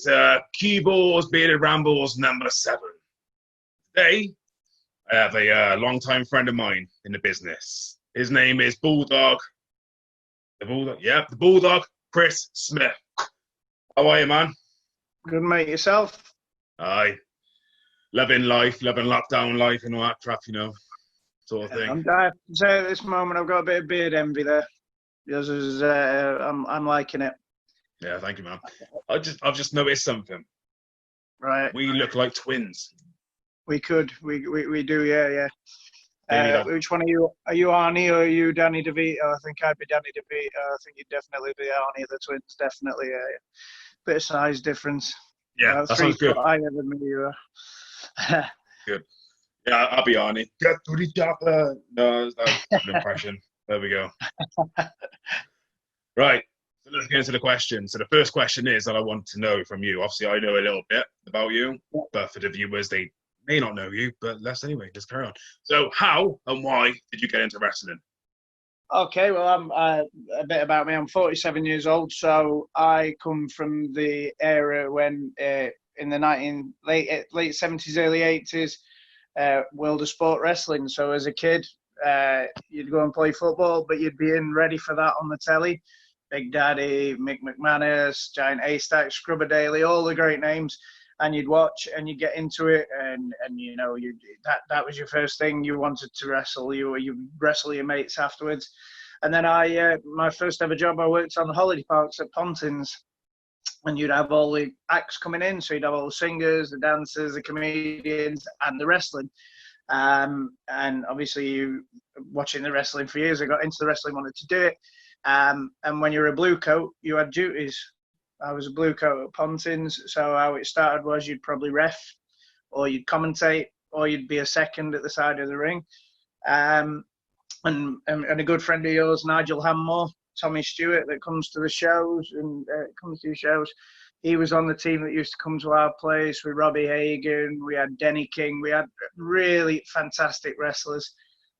is CueBall's Bearded Rambles #7. Today, I have a long-time friend of mine in the business. His name is Bulldog. The Bulldog Chris Smith. How are you, man? Good, mate. Yourself? Aye. Loving life, loving lockdown life and all that crap, sort of thing. I'm say at this moment I've got a bit of beard envy there. I'm liking it. Yeah, thank you, man. I've just noticed something. Right. We look like twins. We do, yeah. Which one are you? Are you Arnie or are you Danny DeVito? I think I'd be Danny DeVito. I think you'd definitely be Arnie of the twins. Definitely, yeah. Bit of size difference. Yeah, that sounds good. Higher than me, you are. Good. Yeah, I'll be Arnie. Get to the chocolate. No, that's an impression. There we go. Right. So let's get into the question. So the first question is that I want to know from you. Obviously, I know a little bit about you, but for the viewers, they may not know you. But let's carry on. So how and why did you get into wrestling? Okay, well, I'm a bit about me. I'm 47 years old, so I come from the era when in the late 70s, early 80s, world of sport wrestling. So as a kid, you'd go and play football, but you'd be ready for that on the telly. Big Daddy, Mick McManus, Giant A-Stack, Scrubber Daily, all the great names. And you'd watch and you'd get into it, and that was your first thing. You wanted to wrestle. You wrestle your mates afterwards. And then my first ever job, I worked on the holiday parks at Pontins, and you'd have all the acts coming in. So you'd have all the singers, the dancers, the comedians, and the wrestling. And obviously, watching the wrestling for years, I got into the wrestling, wanted to do it. And when you're a blue coat, you had duties. I was a blue coat at Pontins, so how it started was you'd probably ref, or you'd commentate, or you'd be a second at the side of the ring. And a good friend of yours, Nigel Hammore, Tommy Stewart, that comes to the shows and comes to your shows. He was on the team that used to come to our place with Robbie Hagan. We had Denny King. We had really fantastic wrestlers.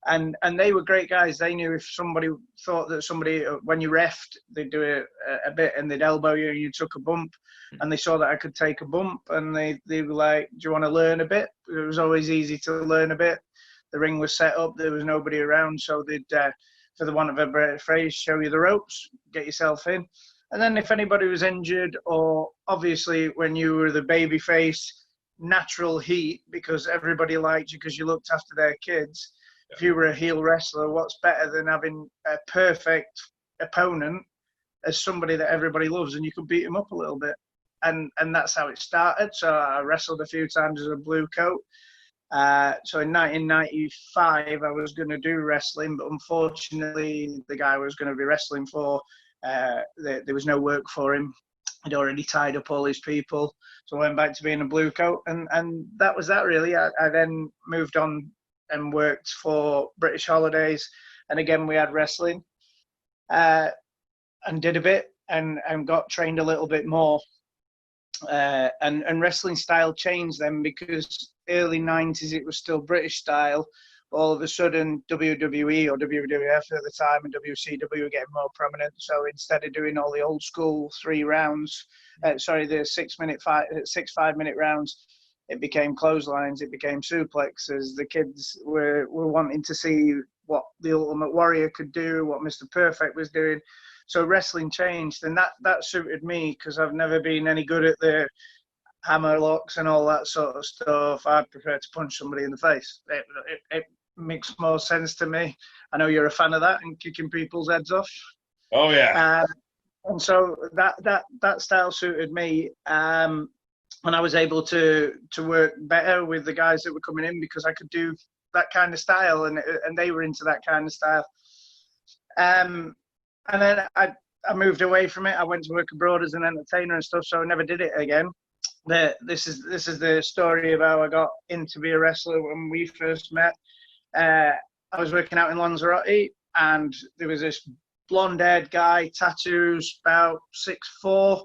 And they were great guys. They knew if somebody thought that somebody, when you refed, they'd do a bit and they'd elbow you and you took a bump. And they saw that I could take a bump and they were like, do you want to learn a bit? It was always easy to learn a bit. The ring was set up. There was nobody around. So they'd, for the want of a better phrase, show you the ropes, get yourself in. And then if anybody was injured, or obviously when you were the baby face, natural heat, because everybody liked you because you looked after their kids. If you were a heel wrestler, what's better than having a perfect opponent as somebody that everybody loves and you could beat him up a little bit? And that's how it started. So I wrestled a few times as a blue coat. So in 1995, I was going to do wrestling, but unfortunately, the guy I was going to be wrestling for, there was no work for him. He'd already tied up all his people. So I went back to being a blue coat. And that was that, really. I then moved on and worked for British Holidays, and again we had wrestling, and did a bit and got trained a little bit more, and wrestling style changed then, because early 90s it was still British style. All of a sudden WWE or WWF at the time and WCW were getting more prominent, so instead of doing all the old school 3 rounds, the 6 5-minute rounds, it became clotheslines, it became suplexes. The kids were wanting to see what the Ultimate Warrior could do, what Mr. Perfect was doing. So wrestling changed, and that suited me, because I've never been any good at the hammer locks and all that sort of stuff. I prefer to punch somebody in the face. It makes more sense to me. I know you're a fan of that, and kicking people's heads off. Oh, yeah. And so that style suited me. And I was able to work better with the guys that were coming in, because I could do that kind of style, and they were into that kind of style. And then I moved away from it. I went to work abroad as an entertainer and stuff, so I never did it again. This is the story of how I got into be a wrestler when we first met. I was working out in Lanzarote, and there was this blonde-haired guy, tattoos, about 6'4",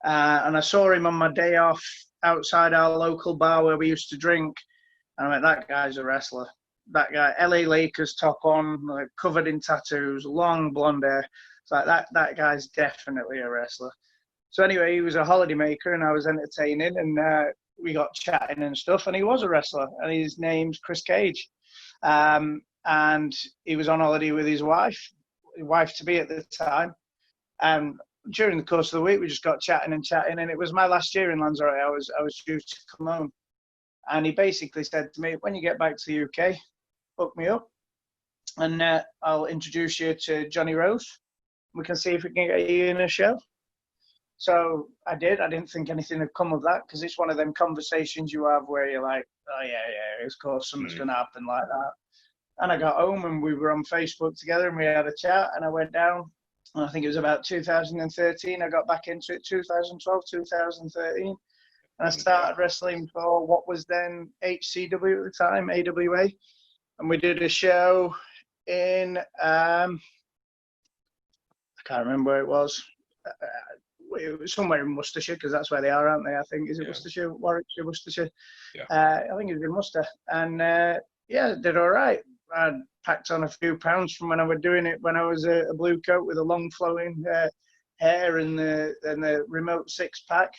and I saw him on my day off outside our local bar where we used to drink. And I went, that guy's a wrestler. That guy, LA Lakers top on, like, covered in tattoos, long blonde hair. It's like, that guy's definitely a wrestler. So anyway, he was a holidaymaker and I was entertaining, and we got chatting and stuff, and he was a wrestler, and his name's Chris Cage. And he was on holiday with his wife-to-be at the time. And during the course of the week, we just got chatting, and it was my last year in Lanzarote. I was due to come home. And he basically said to me, when you get back to the UK, hook me up, and I'll introduce you to Johnny Rose. We can see if we can get you in a show. So I did. I didn't think anything had come of that, because it's one of them conversations you have where you're like, oh, yeah, of course something's going to happen like that. And I got home and we were on Facebook together and we had a chat, and I went down. And I think it was about 2013. I got back into it, 2012, 2013. And I started wrestling for what was then HCW at the time, AWA. And we did a show in, I can't remember where it was. It was somewhere in Worcestershire, because that's where they are, aren't they? I think. Is it Worcestershire, Warwickshire, Worcestershire? Yeah. I think it was in Worcester. And did all right. I packed on a few pounds from when I was doing it when I was a blue coat with a long flowing hair and the remote 6-pack.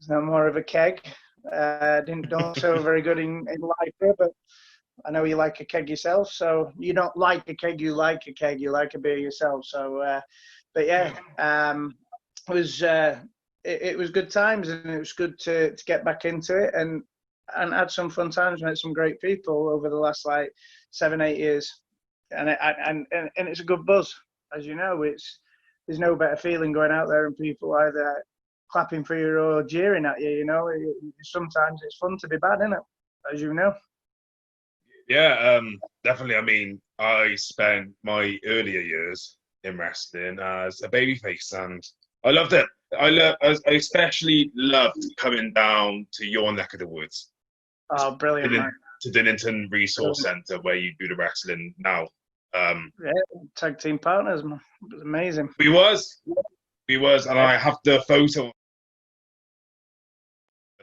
So more of a keg. Don't so very good in life, but I know you like a keg yourself. So you don't like a keg, you like a keg, you like a beer yourself. So, but yeah, it was good times, and it was good to get back into it and had some fun times, met some great people over the last 7-8 years, and it's a good buzz, as you know. There's no better feeling going out there and people either clapping for you or jeering at you. You know, sometimes it's fun to be bad, isn't it? As you know. Yeah, definitely. I mean, I spent my earlier years in wrestling as a babyface, and I loved it. I especially loved coming down to your neck of the woods. Oh, brilliant, man. To Dinnington Resource Centre, where you do the wrestling now. Yeah, tag team partners, man. It was amazing. We was, and I have the photo.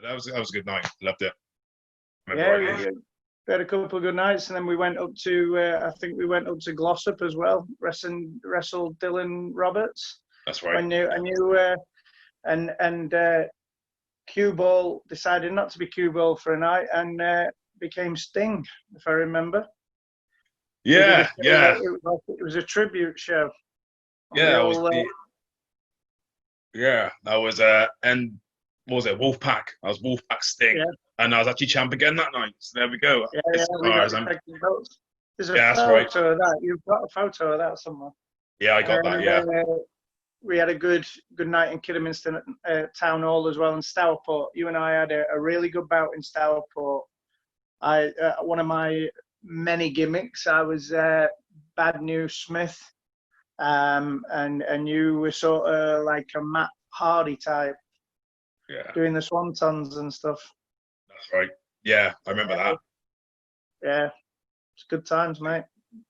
That was a good night. Loved it. We had a couple of good nights, and then we went up to I think we went up to Glossop as well. Wrestled Dylan Roberts. That's right. I knew, and CueBall decided not to be CueBall for a night and became Sting, if I remember. Yeah. It was a tribute show. Yeah, that was and what was it, Wolfpack? I was Wolfpack Sting, and I was actually champ again that night. So there we go. There's a photo of that. You've got a photo of that somewhere. Yeah, I got that. Yeah. We had a good night in Kidderminster Town Hall as well, in Stourport. You and I had a really good bout in Stourport. One of my many gimmicks, I was Bad News Smith, and you were sort of like a Matt Hardy type, doing the swantons and stuff. That's right. Yeah, I remember that. Yeah, it's good times, mate.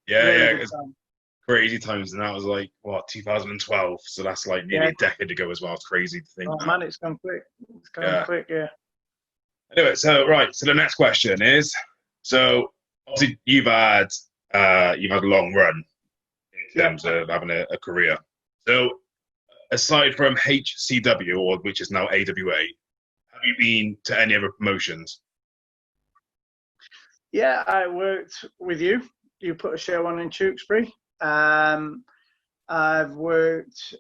Yeah, really it's crazy times, and that was 2012. So that's nearly a decade ago as well. It's crazy to think. Oh man, it's gone quick. It's gone quick. Yeah. Anyway, so the next question is, so obviously you've had a long run in terms of having a career. So aside from HCW, which is now AWA, have you been to any other promotions? Yeah, I worked with you. You put a show on in Tewkesbury. I've worked.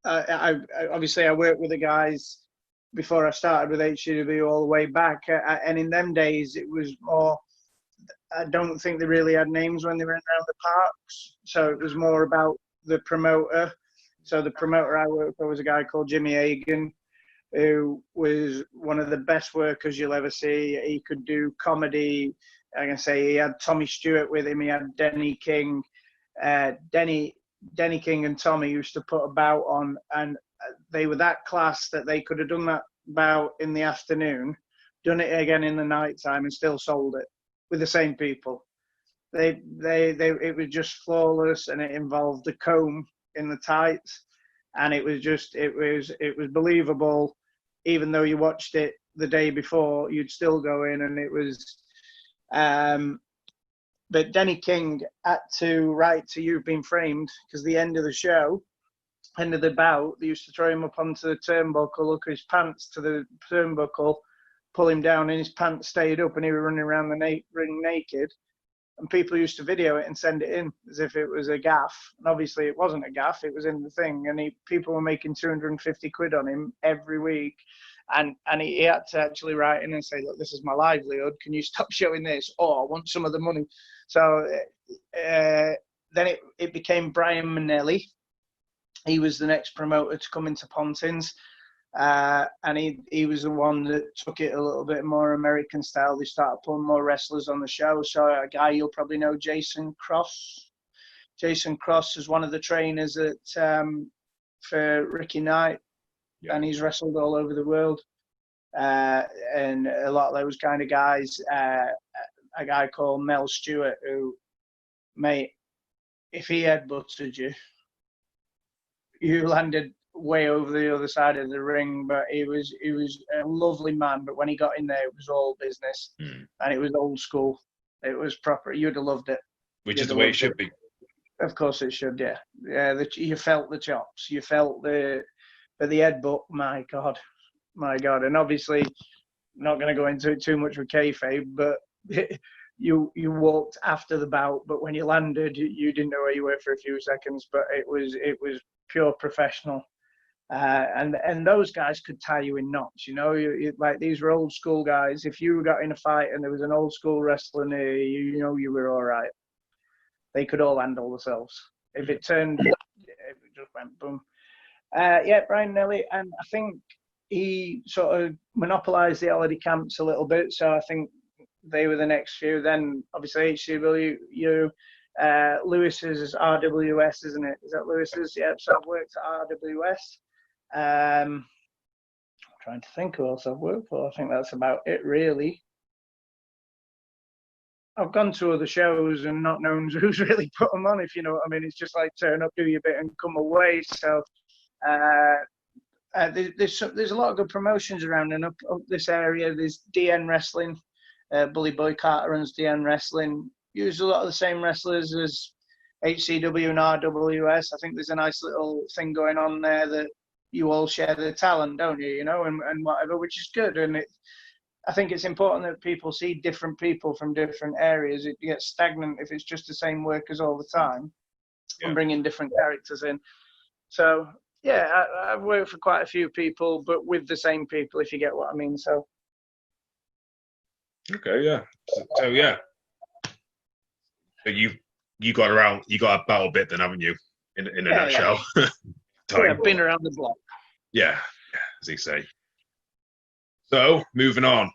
Obviously, I worked with the guys before I started with HCW all the way back, and in them days it was more. I don't think they really had names when they went around the parks, so it was more about the promoter. So the promoter I worked for was a guy called Jimmy Hagan, who was one of the best workers you'll ever see. He could do comedy. I can say he had Tommy Stewart with him. He had Denny King. Denny King and Tommy used to put a bout on, and they were that class that they could have done that bout in the afternoon, done it again in the night time, and still sold it with the same people. It was just flawless, and it involved the comb in the tights, and it was believable. Even though you watched it the day before, you'd still go in, and it was. But Denny King had to write to You've Been Framed, because the end of the show, end of the bout, they used to throw him up onto the turnbuckle, look at his pants to the turnbuckle, pull him down, and his pants stayed up, and he was running around the ring naked. And people used to video it and send it in as if it was a gaff. And obviously it wasn't a gaff, it was in the thing. And people were making 250 quid on him every week. And he had to actually write in and say, look, this is my livelihood. Can you stop showing this? Oh, I want some of the money. So then it became Brian Manelli. He was the next promoter to come into Pontins. And he was the one that took it a little bit more American style. They started putting more wrestlers on the show. So a guy you'll probably know, Jason Cross. Jason Cross is one of the trainers for Ricky Knight, and he's wrestled all over the world. And a lot of those kind of guys. A guy called Mel Stewart, who, mate, if he headbutted you, you landed way over the other side of the ring. But he was a lovely man. But when he got in there, it was all business, and it was old school. It was proper. You'd have loved it. Which is the way it should be. Of course it should. Yeah. You felt the chops. You felt the headbutt. My God. And obviously, I'm not going to go into it too much with kayfabe, but you walked after the bout. But when you landed, you didn't know where you were for a few seconds. But it was pure professional. And those guys could tie you in knots, you know. Like, these were old school guys. If you got in a fight and there was an old school wrestler near you, you know you were all right. They could all handle themselves. If it turned, it just went boom. Brian Nelly, and I think he sort of monopolised the holiday camps a little bit. So I think they were the next few. Then obviously HCW, Lewis's is RWS, isn't it? Is that Lewis's? Yeah. So I've worked at RWS. I'm trying to think who else I've worked for. I think that's about it, really. I've gone to other shows and not known who's really put them on, if you know what I mean. It's just like turn up, do your bit, and come away. So there's a lot of good promotions around, and up this area, there's DN Wrestling. Bully Boy Carter runs DN Wrestling. Use a lot of the same wrestlers as HCW and RWS. I think there's a nice little thing going on there that you all share the talent, don't you? You know, and whatever, which is good. And I think it's important that people see different people from different areas. It gets stagnant if it's just the same workers all the time, and bringing different characters in. So, yeah, I've worked for quite a few people, but with the same people, if you get what I mean. So. Okay, yeah. So yeah. But you got about a bit then, haven't you? In a nutshell. I've been around the block. Yeah, as they say. So, moving on.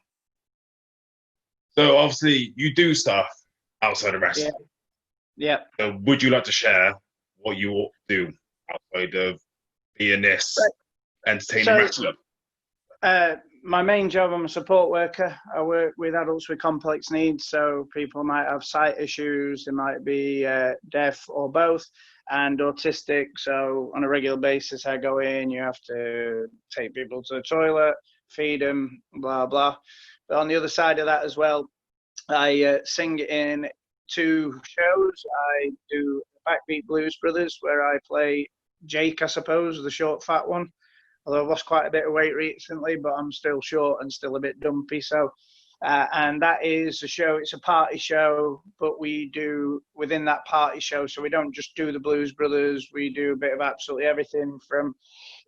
So, obviously, you do stuff outside of wrestling. Yeah. So, would you like to share what you do outside of being this entertaining wrestler? My main job, I'm a support worker. I work with adults with complex needs. So, people might have sight issues, they might be deaf or both, and autistic. So, on a regular basis, I go in, you have to take people to the toilet, feed them, blah, blah. But on the other side of that as well, I sing in 2 shows. I do Backbeat Blues Brothers, where I play Jake, I suppose, the short, fat one. Although I've lost quite a bit of weight recently, but I'm still short and still a bit dumpy. So, and that is a show, it's a party show, but we do within that party show. So we don't just do the Blues Brothers, we do a bit of absolutely everything from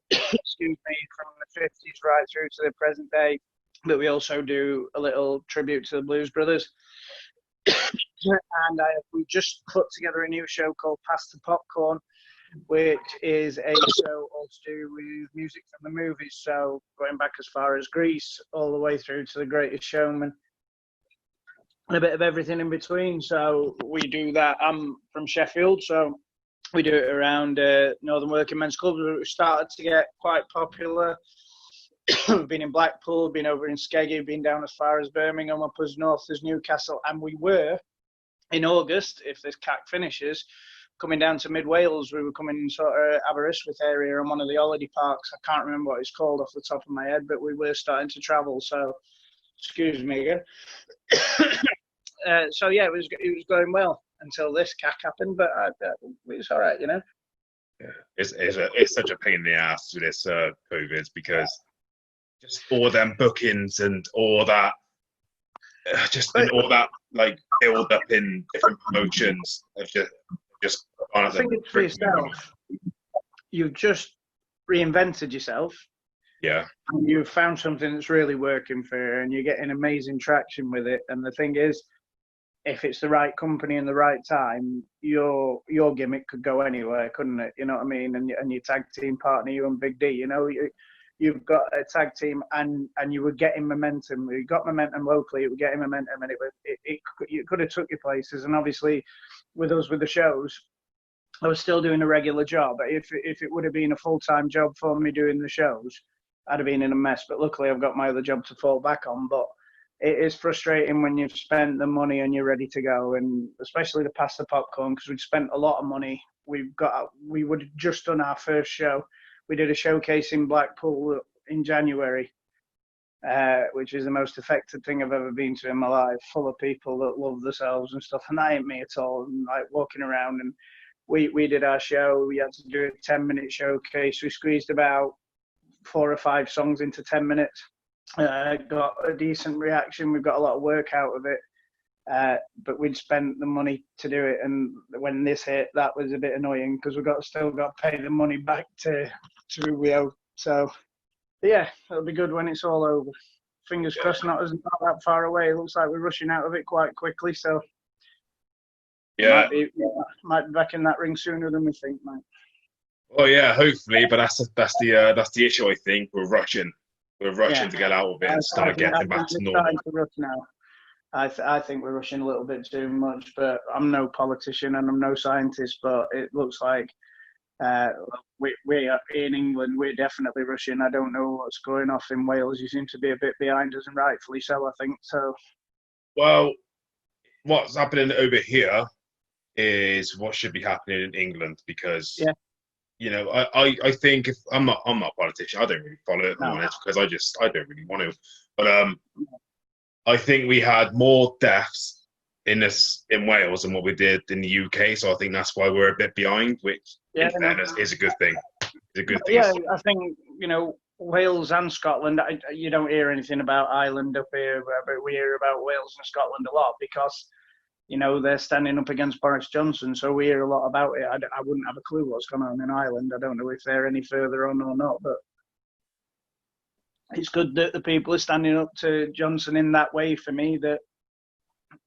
from the 50s right through to the present day, but we also do a little tribute to the Blues Brothers. And we just put together a new show called Pass the Popcorn, which is a show all to do with music from the movies, so going back as far as Grease all the way through to The Greatest Showman, and a bit of everything in between. So we do that. I'm from Sheffield, so we do it around Northern Working Men's Clubs. We started to get quite popular. We've been in Blackpool, been over in Skeggy, been down as far as Birmingham, up as north as Newcastle, and we were, in August, if this CAC finishes, coming down to mid-Wales. We were coming sort of Aberystwyth area on one of the holiday parks. I can't remember what it's called off the top of my head, but we were starting to travel, so excuse me again. So yeah, it was going well until this CAC happened, but it was all right, you know. It's such a pain in the ass with this COVID because just all them bookings and all that, and all that like build up in different promotions have just gone I as a think it's for brick wall. yourself. You've just reinvented yourself. Yeah, And you've found something that's really working for you, and you're getting amazing traction with it. And the thing is, if it's the right company and the right time, your gimmick could go anywhere, couldn't it? You know what I mean? And your tag team partner, you and Big D, you know, you've got a tag team, and you were getting momentum. You got momentum locally, it was getting momentum, and it could have took you places. And obviously, with us with the shows, I was still doing a regular job. If it would have been a full-time job for me doing the shows, I'd have been in a mess. But luckily, I've got my other job to fall back on. But it is frustrating when you've spent the money and you're ready to go, and especially to pass the popcorn, because we'd spent a lot of money. We would have just done our first show. We did a showcase in Blackpool in January, which is the most affected thing I've ever been to in my life, full of people that love themselves and stuff. And that ain't me at all. And like walking around, and we did our show. We had to do a 10-minute showcase. We squeezed about 4 or 5 songs into 10 minutes. Got a decent reaction. We've got a lot of work out of it. But we'd spent the money to do it, and when this hit, that was a bit annoying because still got to pay the money back to who we owe. So yeah, it'll be good when it's all over. Fingers crossed, not that far away. It looks like we're rushing out of it quite quickly. So yeah, might be back in that ring sooner than we think, mate. Oh yeah, hopefully. But that's the issue. I think we're rushing to get out of it and start getting back to normal. To rush now. I think we're rushing a little bit too much, but I'm no politician and I'm no scientist, but it looks like we are in England, we're definitely rushing. I don't know what's going off in Wales. You seem to be a bit behind us, and rightfully so, I think. So, well, what's happening over here is what should be happening in England, because you know, I think if I'm not a politician, I don't really follow it, because I don't really want to. But I think we had more deaths in Wales than what we did in the UK, so I think that's why we're a bit behind, which in fairness is a good thing. It's a good thing. Yeah, I think, you know, Wales and Scotland, you don't hear anything about Ireland up here, but we hear about Wales and Scotland a lot because, you know, they're standing up against Boris Johnson, so we hear a lot about it. I wouldn't have a clue what's going on in Ireland. I don't know if they're any further on or not, but it's good that the people are standing up to Johnson in that way for me, that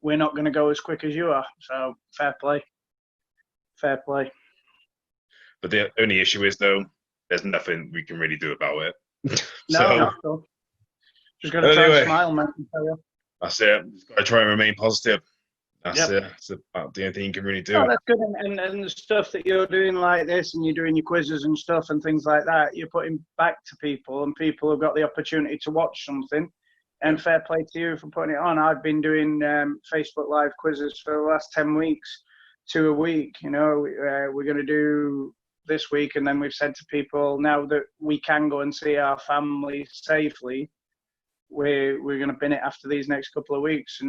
we're not going to go as quick as you are. So fair play. Fair play. But the only issue is, though, there's nothing we can really do about it. No. Just got to try and smile, man. That's it. Just got to try and remain positive. That's it. It's about the only thing you can really do. Oh, that's good. And the stuff that you're doing like this, and you're doing your quizzes and stuff and things like that, you're putting back to people, and people have got the opportunity to watch something. And fair play to you for putting it on. I've been doing Facebook Live quizzes for the last 10 weeks, 2 a week. You know, we're going to do this week, and then we've said to people, now that we can go and see our family safely, we're going to bin it after these next couple of weeks.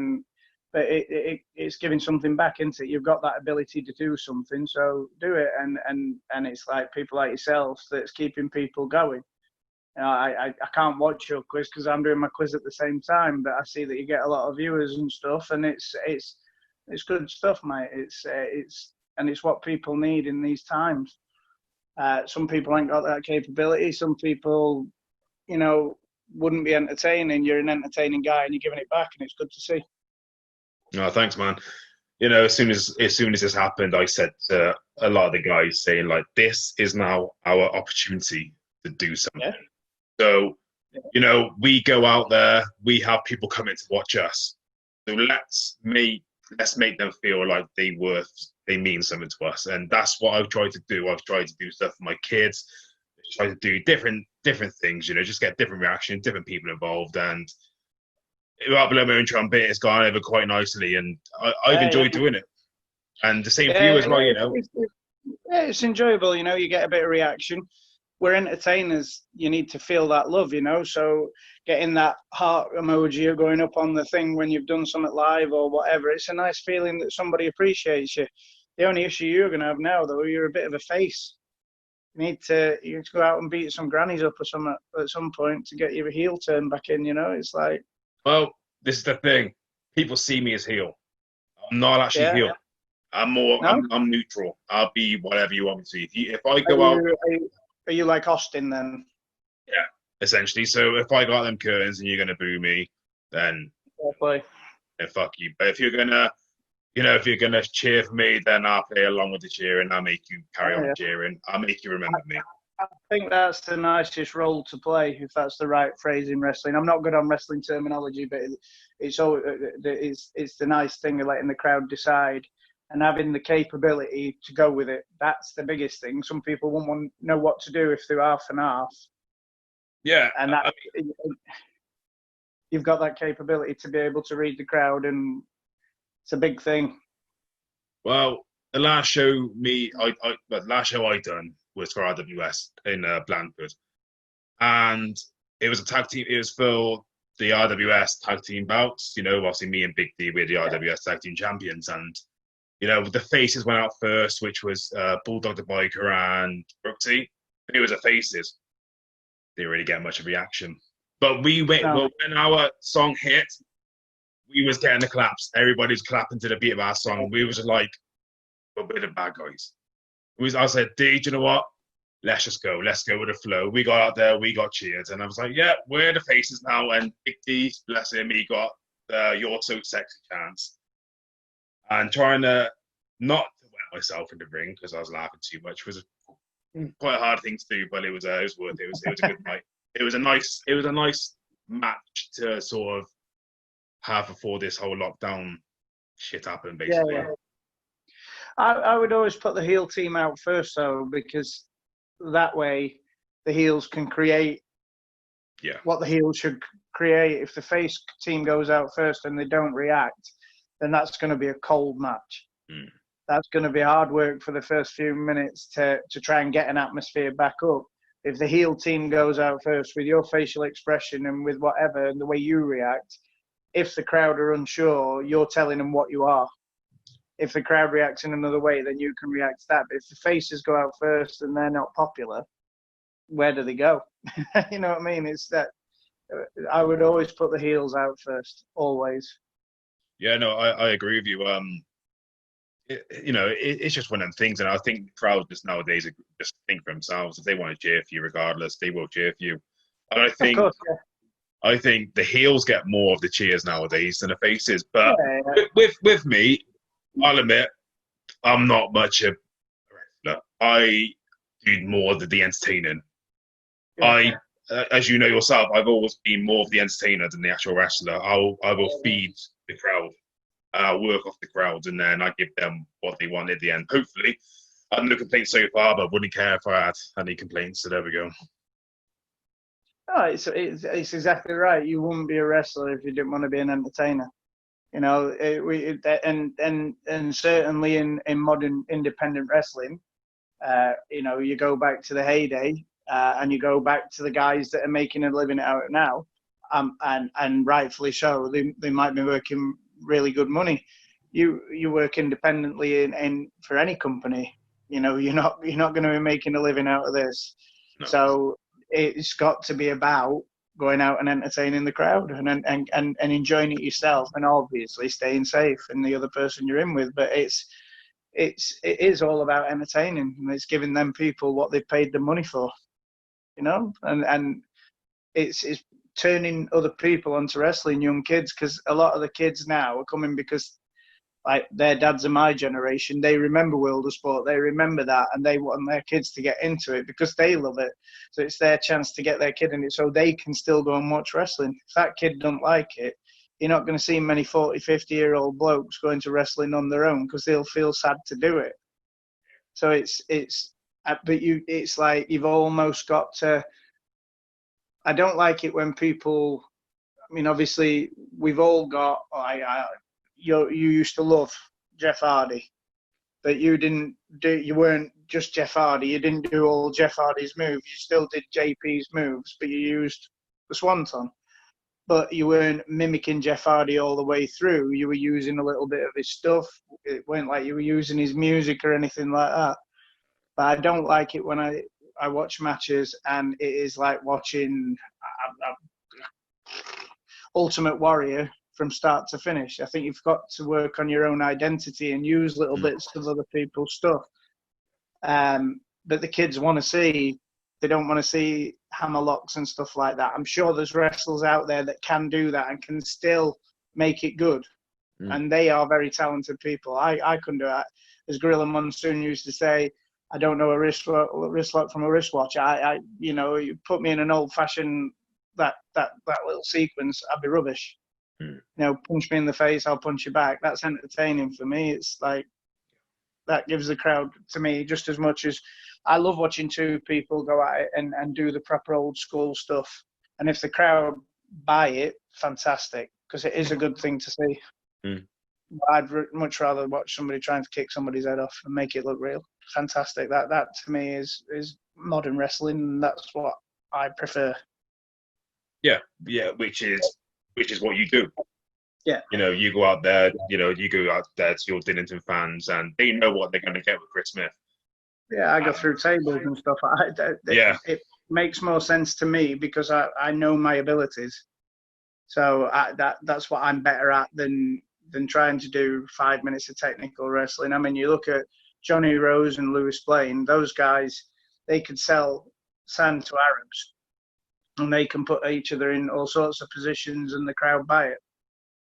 But it's giving something back, isn't it? You've got that ability to do something, so do it. And it's like people like yourselves that's keeping people going. You know, I can't watch your quiz because I'm doing my quiz at the same time, but I see that you get a lot of viewers and stuff, and it's good stuff, mate. It's what people need in these times. Some people ain't got that capability. Some people, you know, wouldn't be entertaining. You're an entertaining guy, and you're giving it back, and it's good to see. No, thanks, man. You know, as soon as this happened, I said to a lot of the guys, saying like, "This is now our opportunity to do something." Yeah. So, you know, we go out there, we have people coming to watch us. So let's make them feel like they mean something to us, and that's what I've tried to do. I've tried to do stuff for my kids, try to do different things. You know, just get different reactions, different people involved, and I'll blow my own trumpet. It's gone over quite nicely, and I've enjoyed doing it. And the same for you as well, you know. It's enjoyable, you know. You get a bit of reaction. We're entertainers. You need to feel that love, you know. So getting that heart emoji or going up on the thing when you've done something live or whatever, it's a nice feeling that somebody appreciates you. The only issue you're going to have now, though, you're a bit of a face. You need to go out and beat some grannies up or something at some point to get your heel turn back in. It's like, Well, this is the thing. People see me as heel. I'm not actually yeah, heel. I'm more. no. I'm neutral. I'll be whatever you want me to be. If I Are go out, you like Austin then? yeah, essentially. So if I got them curtains and you're gonna boo me, then Play. fuck you. But if you're gonna, if you're gonna cheer for me, then I'll play along with the cheering. I'll make you carry on cheering. I'll make you remember me. I think that's the nicest role to play, if that's the right phrase in wrestling. I'm not good on wrestling terminology, but it's the nice thing of letting the crowd decide and having the capability to go with it. That's the biggest thing. Some people won't want to know what to do if they're half and half. Yeah, and you've got that capability to be able to read the crowd, and it's a big thing. Well, the last show I done was for RWS in Blandford, and it was a tag team. It was for the RWS tag team bouts. Obviously me and Big D were the RWS tag team champions, and the faces went out first, which was Bulldog the Biker and Brooksy. It was the faces. Didn't really get much of a reaction, but we went. No. Well, when our song hit, we was getting the claps. Everybody's clapping to the beat of our song. We was like, we're the bad guys. I said, dude, you know what? Let's just go. Let's go with the flow. We got out there. We got cheered. And I was like, yeah, we're the faces now. And Big D, bless him, he got the You're So Sexy chance. And trying to not to wet myself in the ring because I was laughing too much was quite a hard thing to do, but it was worth it. It was a good night. It was a nice match to sort of have before this whole lockdown shit happened, basically. Yeah. I would always put the heel team out first, though, because that way the heels can create what the heels should create. If the face team goes out first and they don't react, then that's going to be a cold match. That's going to be hard work for the first few minutes to try and get an atmosphere back up. If the heel team goes out first with your facial expression and with whatever and the way you react, if the crowd are unsure, you're telling them what you are. If the crowd reacts in another way, then you can react to that. But if the faces go out first and they're not popular, where do they go? You know what I mean? It's that I would always put the heels out first, always. Yeah, no, I agree with you. It's just one of them things, and I think crowds just nowadays just think for themselves. If they want to cheer for you, regardless, they will cheer for you. And I think, of course, yeah. I think the heels get more of the cheers nowadays than the faces. But with me, I'll admit, I'm not much a wrestler. I do more of the entertaining. Yeah. As you know yourself, I've always been more of the entertainer than the actual wrestler. I will feed the crowd, work off the crowd, and then I give them what they want at the end. Hopefully, I have no complaints so far, but wouldn't care if I had any complaints. So there we go. Oh, it's exactly right. You wouldn't be a wrestler if you didn't want to be an entertainer. And certainly in modern independent wrestling, you go back to the heyday and you go back to the guys that are making a living out now, and rightfully so. They might be working really good money. You work independently in for any company. You're not going to be making a living out of this. No. So it's got to be about going out and entertaining the crowd and enjoying it yourself, and obviously staying safe and the other person you're in with. But it is all about entertaining, and it's giving them people what they've paid the money for, and it's turning other people onto wrestling, young kids, because a lot of the kids now are coming because like their dads are my generation. They remember World of Sport. They remember that, and they want their kids to get into it because they love it. So it's their chance to get their kid in it so they can still go and watch wrestling. If that kid don't like it, you're not going to see many 40, 50-year-old blokes going to wrestling on their own because they'll feel sad to do it. So it's like you've almost got to. I don't like it when people. I mean, obviously, we've all got. You used to love Jeff Hardy, but you weren't just Jeff Hardy. You didn't do all Jeff Hardy's moves. You still did JP's moves, but you used the Swanton. But you weren't mimicking Jeff Hardy all the way through. You were using a little bit of his stuff. It weren't like you were using his music or anything like that. But I don't like it when I watch matches, and it is like watching Ultimate Warrior from start to finish. I think you've got to work on your own identity and use little bits of other people's stuff. But the kids want to see, they don't want to see hammerlocks and stuff like that. I'm sure there's wrestlers out there that can do that and can still make it good. And they are very talented people. I couldn't do it. As Gorilla Monsoon used to say, I don't know a wrist lock from a wristwatch. You put me in an old fashioned that little sequence, I'd be rubbish. Punch me in the face, I'll punch you back. That's entertaining for me. It's like that gives the crowd, to me, just as much as I love watching two people go at it and do the proper old school stuff. And if the crowd buy it, fantastic, because it is a good thing to see. I'd much rather watch somebody trying to kick somebody's head off and make it look real. Fantastic. That to me is modern wrestling, and that's what I prefer. Yeah, which is what you do. Yeah. You go out there, to your Dinnington fans, and they know what they're going to get with Chris Smith. Yeah, I go through tables and stuff. It makes more sense to me because I know my abilities. So that's what I'm better at than trying to do 5 minutes of technical wrestling. I mean, you look at Johnny Rose and Lewis Blaine, those guys, they could sell sand to Arabs. And they can put each other in all sorts of positions and the crowd buy it,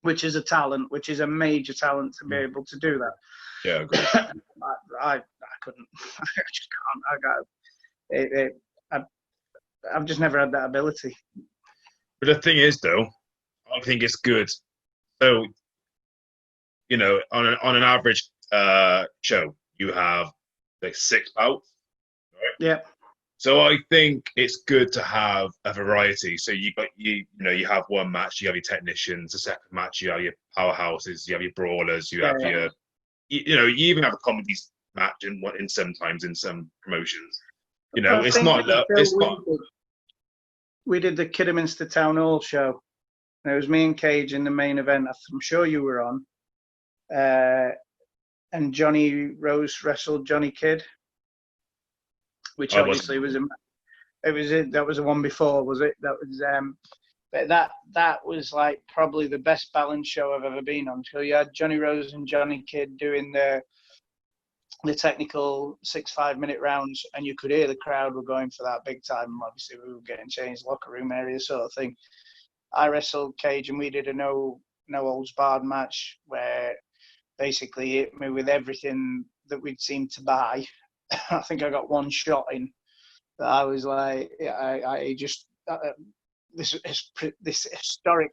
which is a talent, which is a major talent to be able to do that. Yeah, I agree. I couldn't. I just can't. I've just never had that ability. But the thing is, though, I think it's good. So, on an average show, you have like 6 bouts, right? Yeah. So I think it's good to have a variety. So you have one match, you have your technicians. The second match, you have your powerhouses, you have your brawlers, you have you even have a comedy match in sometimes in some promotions. It's not. We did the Kidderminster Town Hall show. And it was me and Cage in the main event. I'm sure you were on. And Johnny Rose wrestled Johnny Kidd. Which obviously that was the one before, was it? That was that was like probably the best balanced show I've ever been on. So you had Johnny Rose and Johnny Kidd doing the technical 6 5-minute rounds, and you could hear the crowd were going for that big time. Obviously, we were getting changed locker room area sort of thing. I wrestled Cage, and we did a no holds barred match where basically hit me with everything that we'd seemed to buy. I think I got one shot in that I was like, I just this historic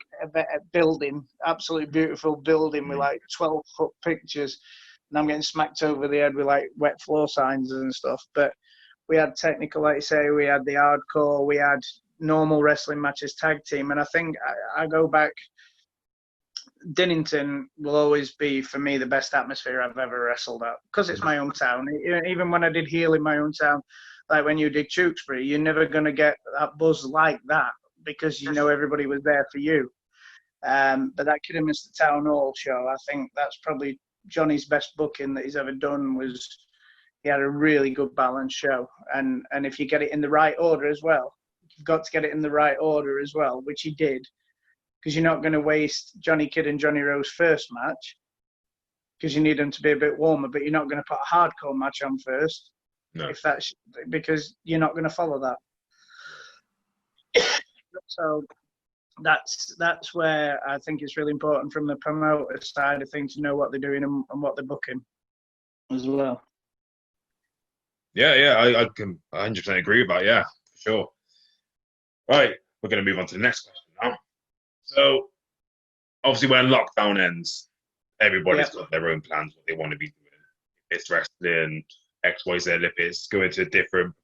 building, absolutely beautiful building with like 12-foot pictures, and I'm getting smacked over the head with like wet floor signs and stuff. But we had technical, like you say, we had the hardcore, we had normal wrestling matches, tag team, and I think I go back. Dinnington will always be, for me, the best atmosphere I've ever wrestled at because it's my hometown. Even when I did heel in my hometown, like when you did Tewkesbury, you're never going to get that buzz like that because everybody was there for you. But that Kidderminster Town Hall show, I think that's probably Johnny's best booking that he's ever done. He had a really good balanced show, and if you get it in the right order as well, you've got to get it in the right order as well, which he did. Because you're not going to waste Johnny Kidd and Johnny Rose first match because you need them to be a bit warmer, but you're not going to put a hardcore match on first. No. Because you're not going to follow that. So that's where I think it's really important from the promoter side of things to know what they're doing and what they're booking as well. Yeah, I can 100% agree with that. Yeah, for sure. Right, we're going to move on to the next question now. So, obviously, when lockdown ends, everybody's got their own plans, what they want to be doing. It's wrestling, X, Y, Z, if it's going to different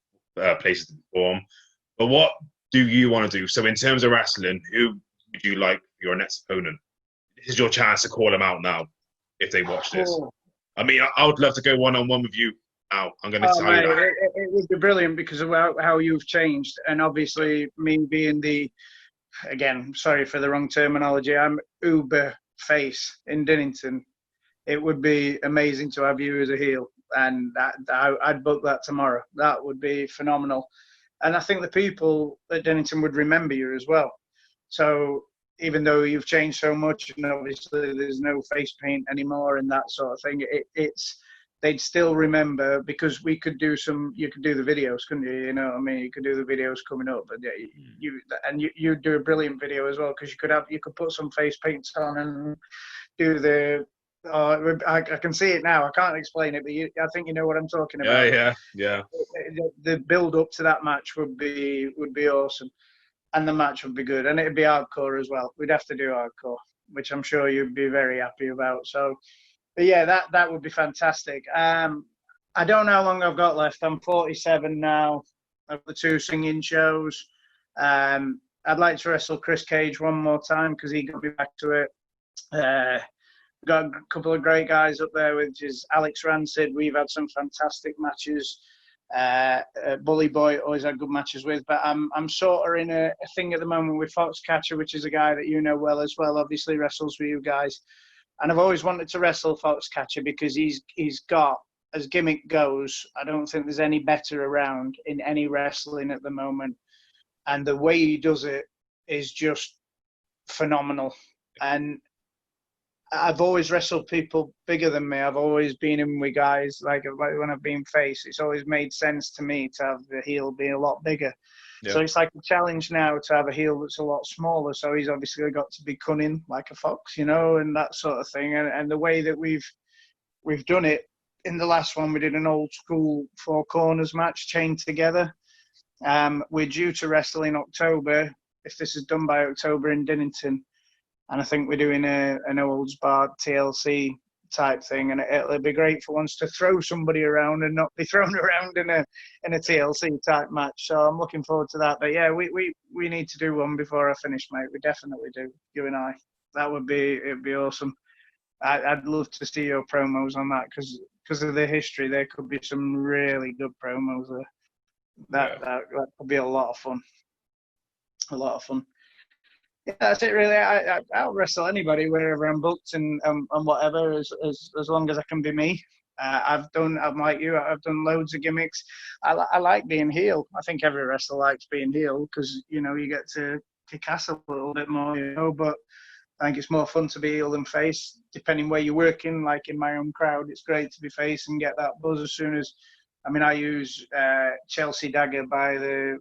places to perform. But what do you want to do? So, in terms of wrestling, who would you like for your next opponent? This is your chance to call them out now if they watch this. I mean, I would love to go one-on-one with you now. I'm going to tell you that. It would be brilliant because of how you've changed. And obviously, me being again, sorry for the wrong terminology, I'm uber face in Dinnington. It would be amazing to have you as a heel. and I'd book that tomorrow. That would be phenomenal. And I think the people at Dennington would remember you as well. So even though you've changed so much, and obviously there's no face paint anymore and that sort of thing, they'd still remember, because you could do the videos, couldn't you? You know what I mean? You could do the videos coming up, but you do a brilliant video as well, because you could put some face paints on and do the. Oh, I can see it now. I can't explain it, but I think you know what I'm talking about. Yeah. The build up to that match would be awesome, and the match would be good, and it'd be hardcore as well. We'd have to do hardcore, which I'm sure you'd be very happy about. So, but yeah, that would be fantastic. I don't know how long I've got left. I'm 47 now. Of the 2 singing shows. I'd like to wrestle Chris Cage one more time because he got me back to it. Got a couple of great guys up there, which is Alex Rancid. We've had some fantastic matches. Bully Boy always had good matches with, but I'm sort of in a thing at the moment with Foxcatcher, which is a guy that you know well as well. Obviously wrestles with you guys, and I've always wanted to wrestle Foxcatcher because he's got, as gimmick goes, I don't think there's any better around in any wrestling at the moment, and the way he does it is just phenomenal. And I've always wrestled people bigger than me. I've always been in with guys, like when I've been face, it's always made sense to me to have the heel be a lot bigger. Yeah. So it's like a challenge now to have a heel that's a lot smaller. So he's obviously got to be cunning like a fox, you know, and that sort of thing. And the way that we've done it, in the last one, we did an old school 4 corners match chained together. We're due to wrestle in October, if this is done by October, in Dennington. And I think we're doing an Olds Bar TLC type thing, and it'll be great for once to throw somebody around and not be thrown around in a TLC type match. So I'm looking forward to that. But yeah, we need to do one before I finish, mate. We definitely do, you and I. It'd be awesome. I'd love to see your promos on that because of the history. There could be some really good promos there. That could be a lot of fun. A lot of fun. Yeah, that's it really. I'll wrestle anybody wherever I'm booked and whatever, as long as I can be me. I'm like you. I've done loads of gimmicks. I like being heel. I think every wrestler likes being heel because you know you get to kick ass a little bit more, you know. But I think it's more fun to be heel than face, depending where you're working. Like in my own crowd, it's great to be face and get that buzz as soon as. I mean, I use Chelsea Dagger by the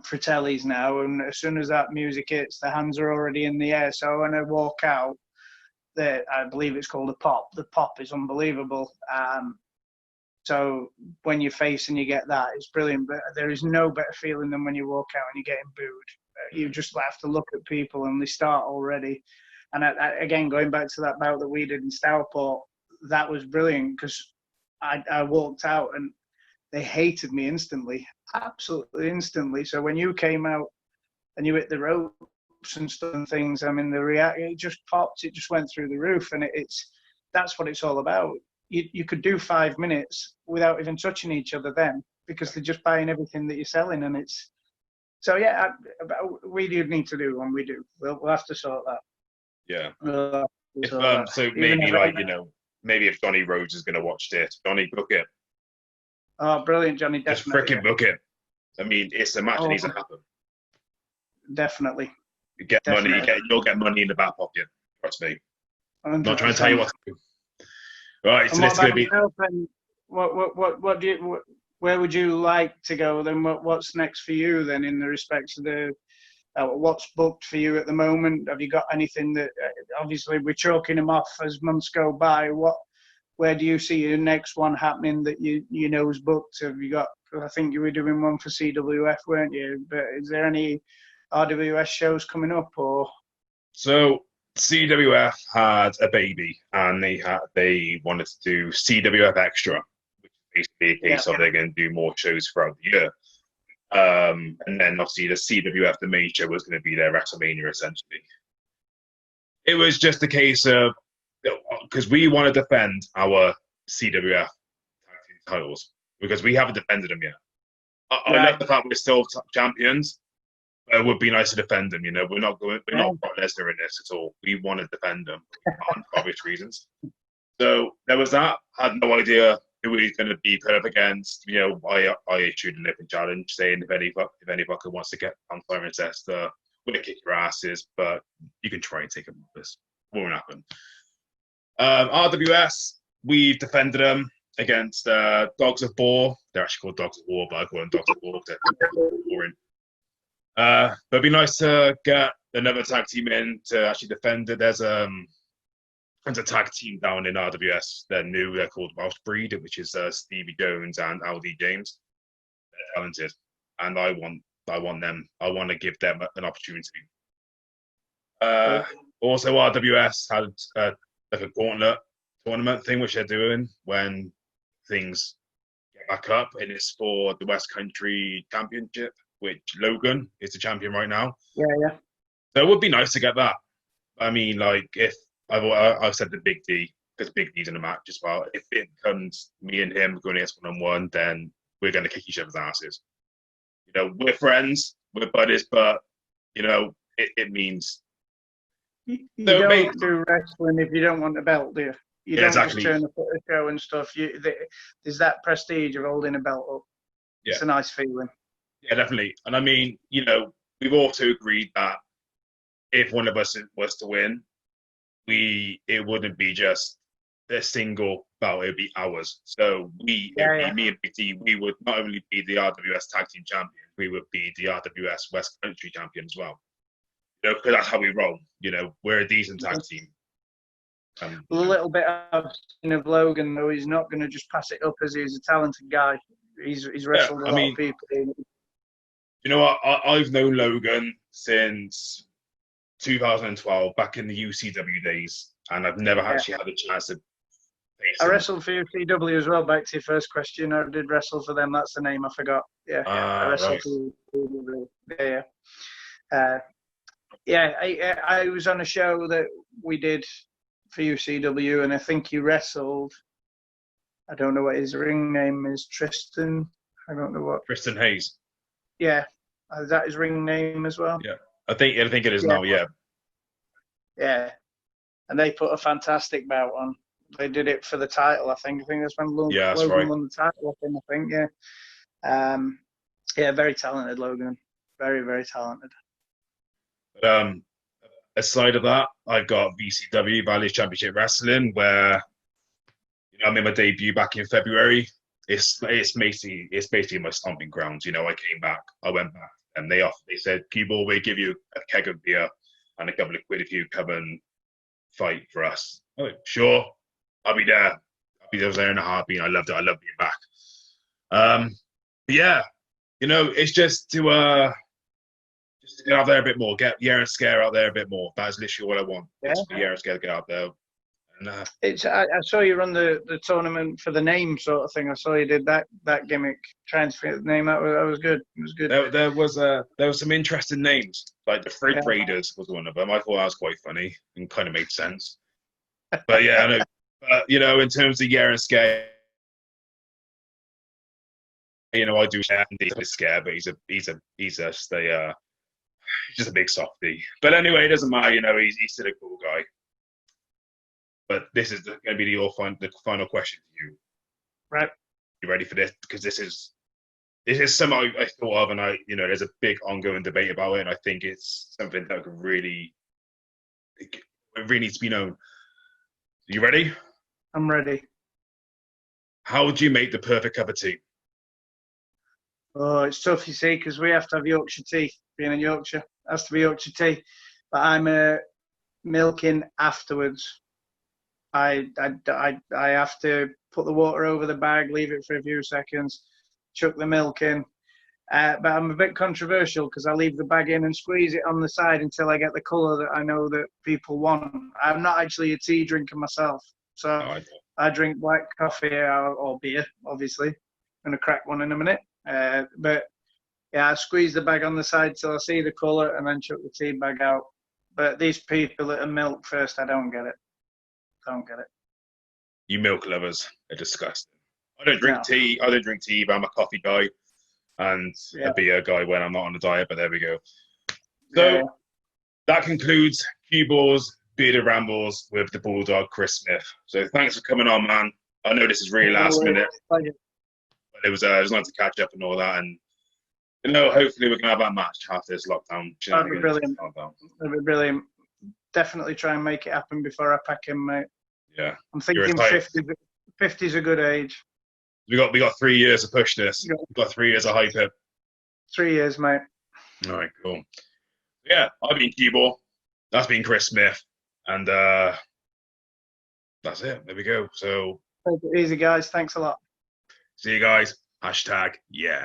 Fratellis now, and as soon as that music hits, the hands are already in the air. So when I walk out, I believe it's called a pop. The pop is unbelievable. So when you're facing, you get that. It's brilliant. But there is no better feeling than when you walk out and you're getting booed. You just have to look at people and they start already. And again, going back to that bout that we did in Stourport, that was brilliant because I walked out and they hated me instantly, absolutely instantly. So when you came out and you hit the ropes and stuff and things, I mean, it just popped. It just went through the roof, and that's what it's all about. You could do 5 minutes without even touching each other then, because they're just buying everything that you're selling, and it's so yeah. We do need to do one. We do. We'll have to sort that. Yeah. So maybe like maybe if Johnny Rhodes is going to watch this, Johnny, book it. Oh, brilliant, Johnny! Definitely. Just freaking book it. I mean, it's a match that needs to happen. Definitely. You get money. You'll get money in the back pocket. Trust me. 100%. I'm not trying to tell you what to do. Right, so this is going to be. What do you? Where would you like to go then? What's next for you then in the respects of the? What's booked for you at the moment? Have you got anything that? Obviously, we're chalking them off as months go by. Where do you see your next one happening that you know is booked? Have you got? I think you were doing one for CWF, weren't you? But is there any RWS shows coming up or? So CWF had a baby, and they wanted to do CWF Extra, which is basically a case of they're going to do more shows throughout the year. And then obviously the CWF, the main show, was going to be their WrestleMania essentially. It was just a case of, because we want to defend our CWF titles because we haven't defended them yet. I love the fact we're still champions. It would be nice to defend them. You know, we're not Brock Lesnar in this at all. We want to defend them for obvious reasons. So there was that. I had no idea who he's going to be put up against. I issued a living challenge saying if any fucker wants to get on Fire and Tester, we're going to kick your asses, but you can try and take them off this. Won't happen. RWS, we've defended them against Dogs of War. They're actually called Dogs of War, but I call them Dogs of War. They're boring. But it'd be nice to get another tag team in to actually defend it. There's a tag team down in RWS. They're new. They're called Welsh Breed, which is Stevie Jones and Aldi James. They're talented, and I want them. I want to give them an opportunity. Also, RWS had like a gauntlet tournament thing, which they're doing when things get back up, and it's for the West Country Championship, which Logan is the champion right now. Yeah. So it would be nice to get that. I mean, like, if I've said the Big D, because Big D's in the match as well. If it comes me and him going against 1-on-1, then we're going to kick each other's asses. We're friends, we're buddies, but it means. You don't do wrestling if you don't want a belt, do you? You don't exactly. just turn up at a show and stuff. There's that prestige of holding a belt up. Yeah. It's a nice feeling. Yeah, definitely. And I mean, we've also agreed that if one of us was to win, it wouldn't be just a single belt, it would be ours. So me and Big D, we would not only be the RWS Tag Team Champion, we would be the RWS West Country Champion as well. Because that's how we roll. We're a decent tag team. A little bit of Logan, though, he's not going to just pass it up as he's a talented guy. He's wrestled a lot of people. You know what? I've known Logan since 2012, back in the UCW days, and I've never actually had a chance to face him. I wrestled for UCW as well, back to your first question. I did wrestle for them. That's the name I forgot. Yeah, I wrestled for UCW. I was on a show that we did for UCW, and I think he wrestled. I don't know what his ring name is. Tristan. I don't know what. Tristan Hayes. Yeah, is that his ring name as well? Yeah, I think it is now. Yeah. Yeah, and they put a fantastic bout on. They did it for the title. I think that's when Logan won the title. I think. Yeah. Very talented, Logan. Very, very talented. Aside of that, I've got VCW, Valley's Championship Wrestling, where I made my debut back in February. It's basically my stomping grounds. I came back, I went back, and they said, CueBall, we give you a keg of beer and a couple of quid if you come and fight for us. I'm like, sure, I'll be there. I'll be there in a heartbeat. I loved it. I love being back. It's just to get out there a bit more, get Yara and Scare out there a bit more. That is literally what I want. Yeah. Yara and Scare to get out there. And, I saw you run the tournament for the name sort of thing. I saw you did that gimmick, trying to figure the name out. That was good. It was good. There was some interesting names, like the Freight Raiders was one of them. I thought that was quite funny and kind of made sense. But yeah, I know. But in terms of Yara and Scare, I do share and Scare, but he's just a big softie. But anyway, it doesn't matter. He's still a cool guy. But this is going to be the final question to you. Right. You ready for this? Because this is something I thought of, and there's a big ongoing debate about it, and I think it's something that really needs to be known. You ready? I'm ready. How would you make the perfect cup of tea? Oh, it's tough, you see, because we have to have Yorkshire tea. Being in Yorkshire, it has to be Yorkshire tea. But I'm milking afterwards. I have to put the water over the bag, leave it for a few seconds, chuck the milk in. But I'm a bit controversial because I leave the bag in and squeeze it on the side until I get the colour that I know that people want. I'm not actually a tea drinker myself. So I drink black coffee or beer, obviously. I'm going to crack one in a minute. But yeah, I squeeze the bag on the side till I see the colour and then chuck the tea bag out. But these people that are milk first, I don't get it. You milk lovers are disgusting. I don't drink tea. I don't drink tea, but I'm a coffee guy and a beer guy when I'm not on a diet. But there we go. So that concludes CueBall's Bearded Rambles with the Bulldog Chris Smith. So thanks for coming on, man. I know this is really last minute, Pleasure. but it was nice to catch up and all that. And hopefully we can have that match after this lockdown. That'd be brilliant. That'd be brilliant. Definitely try and make it happen before I pack him, mate. Yeah, I'm thinking 50's a good age. We got 3 years to push this. We've got 3 years of hype it. 3 years, mate. All right, cool. Yeah, I've been CueBall. That's been Chris Smith, and that's it. There we go. So Take it easy, guys. Thanks a lot. see you guys. #, yeah.